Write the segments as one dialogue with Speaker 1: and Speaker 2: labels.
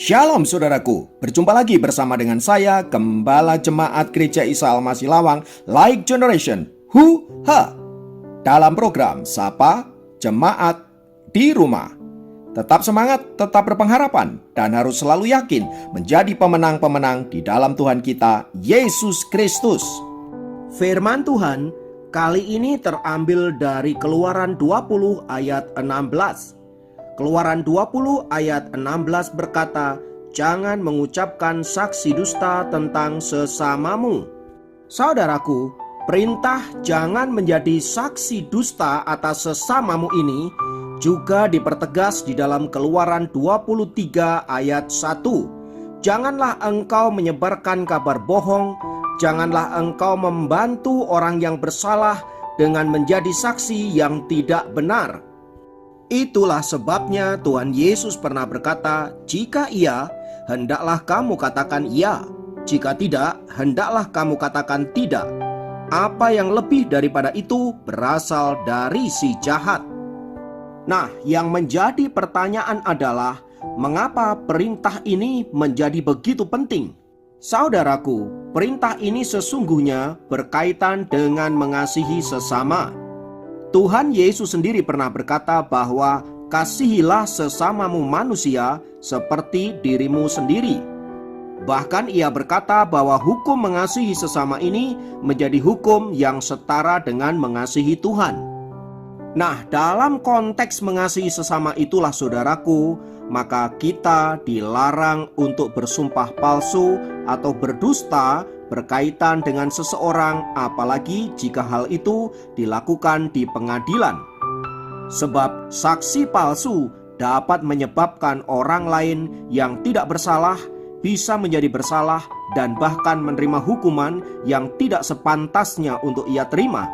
Speaker 1: Shalom saudaraku, berjumpa lagi bersama dengan saya, Gembala Jemaat Gereja Isa Al-Masih Lawang, Like Generation, dalam program Sapa Jemaat di Rumah. Tetap semangat, tetap berpengharapan, dan harus selalu yakin menjadi pemenang-pemenang di dalam Tuhan kita, Yesus Kristus. Firman Tuhan kali ini terambil dari Keluaran 20 ayat 16. Keluaran 20 ayat 16 berkata, "Jangan mengucapkan saksi dusta tentang sesamamu." Saudaraku, perintah jangan menjadi saksi dusta atas sesamamu ini juga dipertegas di dalam Keluaran 23 ayat 1. Janganlah engkau menyebarkan kabar bohong, janganlah engkau membantu orang yang bersalah dengan menjadi saksi yang tidak benar. Itulah sebabnya Tuhan Yesus pernah berkata, "Jika iya, hendaklah kamu katakan iya. Jika tidak, hendaklah kamu katakan tidak. Apa yang lebih daripada itu berasal dari si jahat." Nah, yang menjadi pertanyaan adalah, mengapa perintah ini menjadi begitu penting? Saudaraku, perintah ini sesungguhnya berkaitan dengan mengasihi sesama. Tuhan Yesus sendiri pernah berkata bahwa kasihilah sesamamu manusia seperti dirimu sendiri. Bahkan ia berkata bahwa hukum mengasihi sesama ini menjadi hukum yang setara dengan mengasihi Tuhan. Nah, dalam konteks mengasihi sesama itulah saudaraku, maka kita dilarang untuk bersumpah palsu atau berdusta berkaitan dengan seseorang, apalagi jika hal itu dilakukan di pengadilan. Sebab saksi palsu dapat menyebabkan orang lain yang tidak bersalah bisa menjadi bersalah dan bahkan menerima hukuman yang tidak sepantasnya untuk ia terima.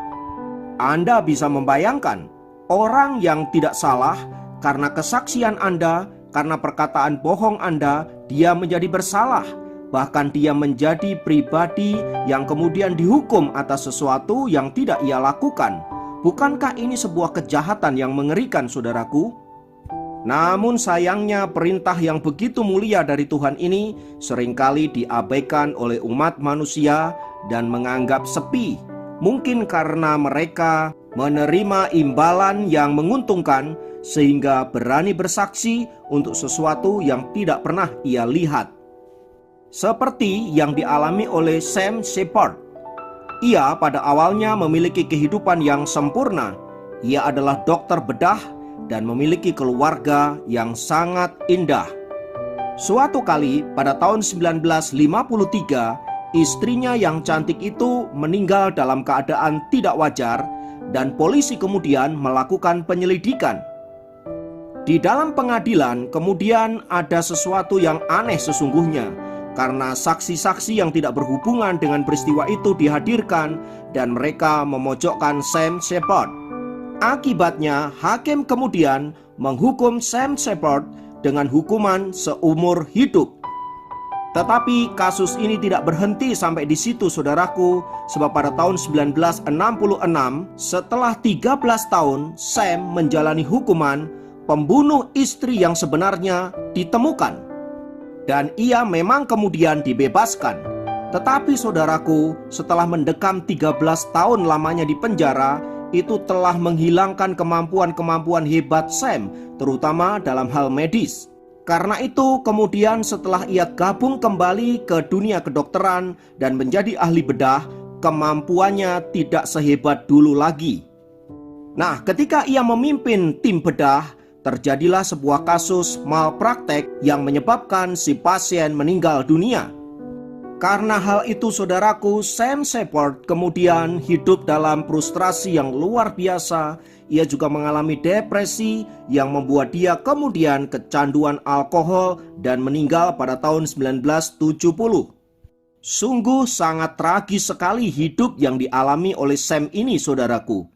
Speaker 1: Anda bisa membayangkan orang yang tidak salah karena kesaksian Anda, karena perkataan bohong Anda, dia menjadi bersalah. Bahkan dia menjadi pribadi yang kemudian dihukum atas sesuatu yang tidak ia lakukan. Bukankah ini sebuah kejahatan yang mengerikan, saudaraku? Namun sayangnya perintah yang begitu mulia dari Tuhan ini seringkali diabaikan oleh umat manusia dan menganggap sepi. Mungkin karena mereka menerima imbalan yang menguntungkan sehingga berani bersaksi untuk sesuatu yang tidak pernah ia lihat. Seperti yang dialami oleh Sam Shepard. Ia pada awalnya memiliki kehidupan yang sempurna. Ia adalah dokter bedah dan memiliki keluarga yang sangat indah. Suatu kali pada tahun 1953, istrinya yang cantik itu meninggal dalam keadaan tidak wajar dan polisi kemudian melakukan penyelidikan. Di dalam pengadilan kemudian ada sesuatu yang aneh sesungguhnya, karena saksi-saksi yang tidak berhubungan dengan peristiwa itu dihadirkan dan mereka memojokkan Sam Shepard. Akibatnya hakim kemudian menghukum Sam Shepard dengan hukuman seumur hidup. Tetapi kasus ini tidak berhenti sampai di situ, saudaraku, sebab pada tahun 1966 setelah 13 tahun Sam menjalani hukuman, pembunuh istri yang sebenarnya ditemukan. Dan ia memang kemudian dibebaskan. Tetapi saudaraku, setelah mendekam 13 tahun lamanya di penjara, itu telah menghilangkan kemampuan-kemampuan hebat Sam, terutama dalam hal medis. Karena itu kemudian setelah ia gabung kembali ke dunia kedokteran dan menjadi ahli bedah, kemampuannya tidak sehebat dulu lagi. Nah, ketika ia memimpin tim bedah, terjadilah sebuah kasus malpraktek yang menyebabkan si pasien meninggal dunia. Karena hal itu saudaraku, Sam Shepard kemudian hidup dalam frustrasi yang luar biasa. Ia juga mengalami depresi yang membuat dia kemudian kecanduan alkohol dan meninggal pada tahun 1970. Sungguh sangat tragis sekali hidup yang dialami oleh Sam ini, saudaraku.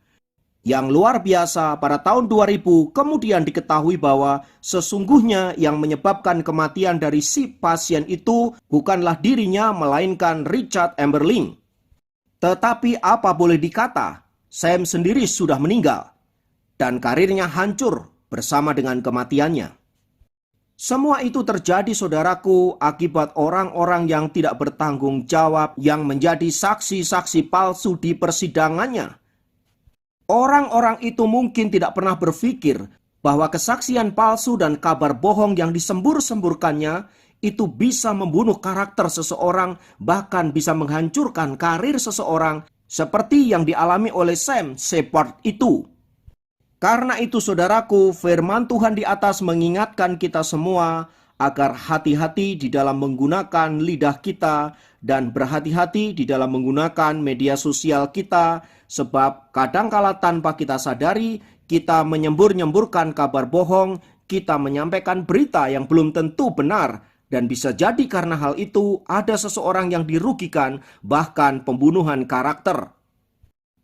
Speaker 1: Yang luar biasa, pada tahun 2000 kemudian diketahui bahwa sesungguhnya yang menyebabkan kematian dari si pasien itu bukanlah dirinya melainkan Richard Emberling. Tetapi apa boleh dikata, Sam sendiri sudah meninggal dan karirnya hancur bersama dengan kematiannya. Semua itu terjadi, saudaraku, akibat orang-orang yang tidak bertanggung jawab yang menjadi saksi-saksi palsu di persidangannya. Orang-orang itu mungkin tidak pernah berpikir bahwa kesaksian palsu dan kabar bohong yang disembur-semburkannya itu bisa membunuh karakter seseorang, bahkan bisa menghancurkan karir seseorang, seperti yang dialami oleh Sam Shepard itu. Karena itu, saudaraku, firman Tuhan di atas mengingatkan kita semua agar hati-hati di dalam menggunakan lidah kita dan berhati-hati di dalam menggunakan media sosial kita, sebab kadangkala tanpa kita sadari kita menyembur-nyemburkan kabar bohong, kita menyampaikan berita yang belum tentu benar, dan bisa jadi karena hal itu ada seseorang yang dirugikan, bahkan pembunuhan karakter.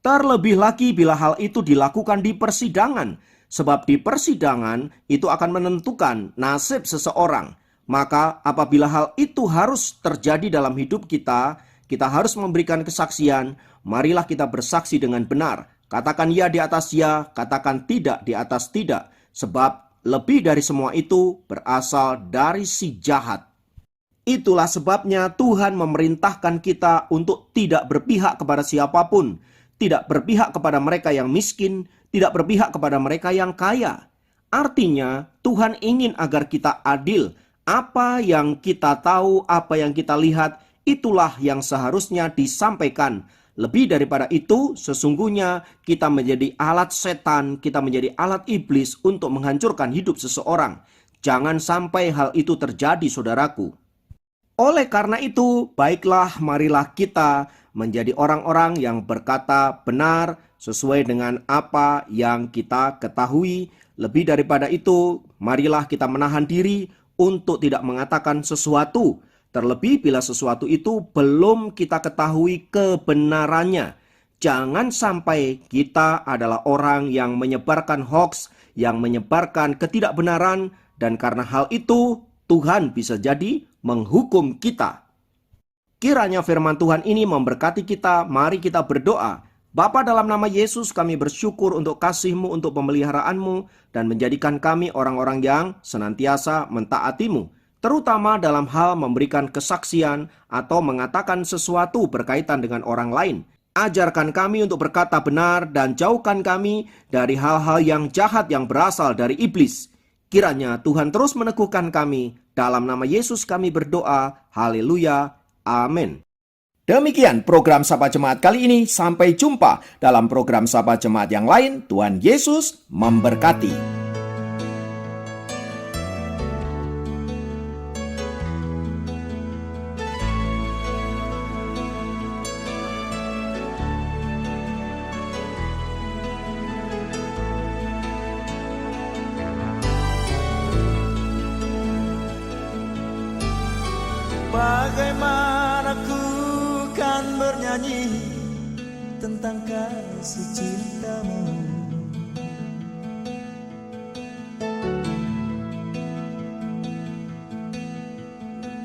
Speaker 1: Terlebih lagi bila hal itu dilakukan di persidangan, sebab di persidangan itu akan menentukan nasib seseorang. Maka apabila hal itu harus terjadi dalam hidup kita, kita harus memberikan kesaksian. Marilah kita bersaksi dengan benar. Katakan ya di atas ya, katakan tidak di atas tidak. Sebab lebih dari semua itu berasal dari si jahat. Itulah sebabnya Tuhan memerintahkan kita untuk tidak berpihak kepada siapapun. Tidak berpihak kepada mereka yang miskin, tidak berpihak kepada mereka yang kaya. Artinya, Tuhan ingin agar kita adil. Apa yang kita tahu, apa yang kita lihat, itulah yang seharusnya disampaikan. Lebih daripada itu, sesungguhnya kita menjadi alat setan, kita menjadi alat iblis untuk menghancurkan hidup seseorang. Jangan sampai hal itu terjadi, saudaraku. Oleh karena itu, baiklah, marilah kita menjadi orang-orang yang berkata benar sesuai dengan apa yang kita ketahui. Lebih daripada itu, marilah kita menahan diri untuk tidak mengatakan sesuatu, terlebih bila sesuatu itu belum kita ketahui kebenarannya. Jangan sampai kita adalah orang yang menyebarkan hoax, yang menyebarkan ketidakbenaran, dan karena hal itu Tuhan bisa jadi menghukum kita. Kiranya firman Tuhan ini memberkati kita. Mari kita berdoa. Bapa, dalam nama Yesus kami bersyukur untuk kasih-Mu, untuk pemeliharaanmu, dan menjadikan kami orang-orang yang senantiasa mentaati-Mu, terutama dalam hal memberikan kesaksian atau mengatakan sesuatu berkaitan dengan orang lain. Ajarkan kami untuk berkata benar dan jauhkan kami dari hal-hal yang jahat yang berasal dari iblis. Kiranya Tuhan terus meneguhkan kami. Dalam nama Yesus kami berdoa. Haleluya. Amin. Demikian program Sapa Jemaat kali ini. Sampai jumpa dalam program Sapa Jemaat yang lain. Tuhan Yesus memberkati.
Speaker 2: Bagaimana ku kan bernyanyi tentang kasih cintamu.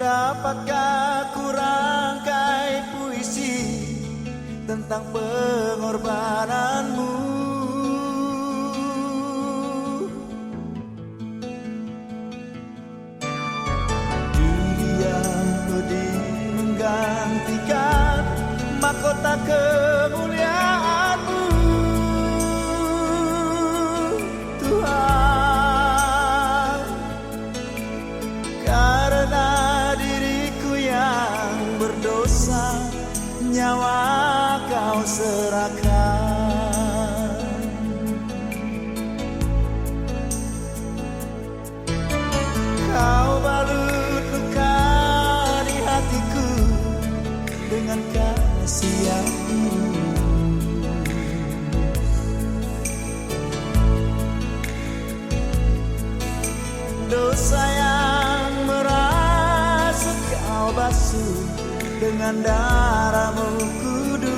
Speaker 2: Dapatkah ku rangkai puisi tentang pengorbananmu. Gantikan mahkota kemuliaan-Mu, Tuhan. Karena diriku yang berdosa, nyawa Kau serahkan. Kau balut luka di hatiku dengan kasih yang dosa yang merasuk Kau basuh dengan darah-Mu kudus.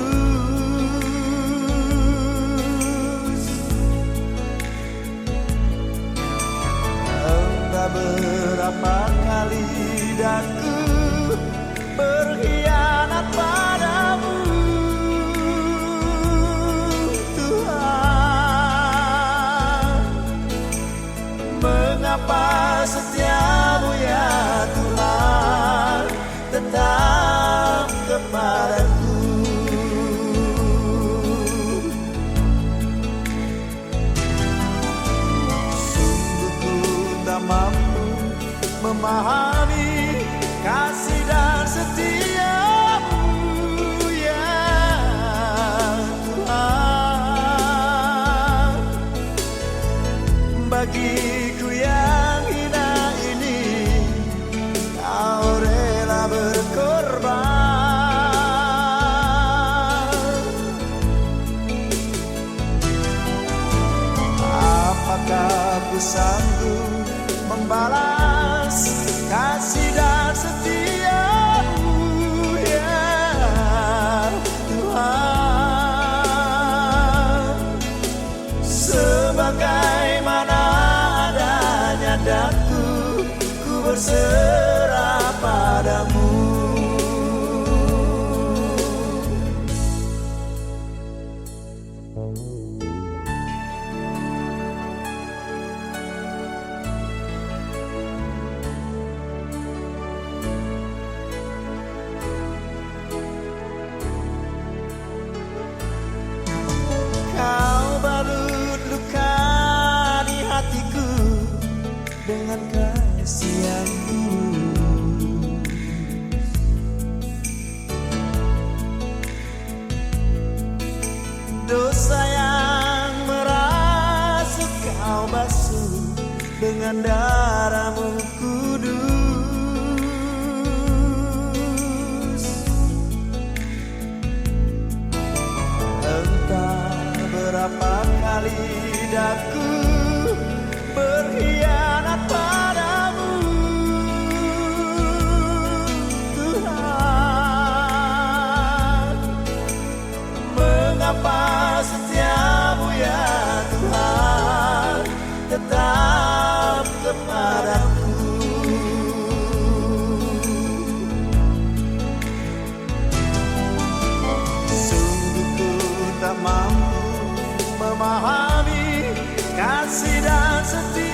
Speaker 2: Entah berapa kali daku berkhianat padamu, Tuhan. Mengapa setiap memahami kasih dan setiamu ya Tuhan. Bagiku yang hina ini Kau rela berkorban. Apakah ku sanggup membalas kasih dan setiamu ya Tuhan. Sebagaimana adanya daku, ku berserah padamu. Kau balut luka di hatiku dengan kasih yang tulus. Dosa yang merasuk Kau basuh dengan darah-Mu kudus. Entah berapa kali daku berkhianat padamu Tuhan. Mengapa setiamu ya Tuhan tetap kepadaku. Sungguh ku tak mampu memahami kasih dan setia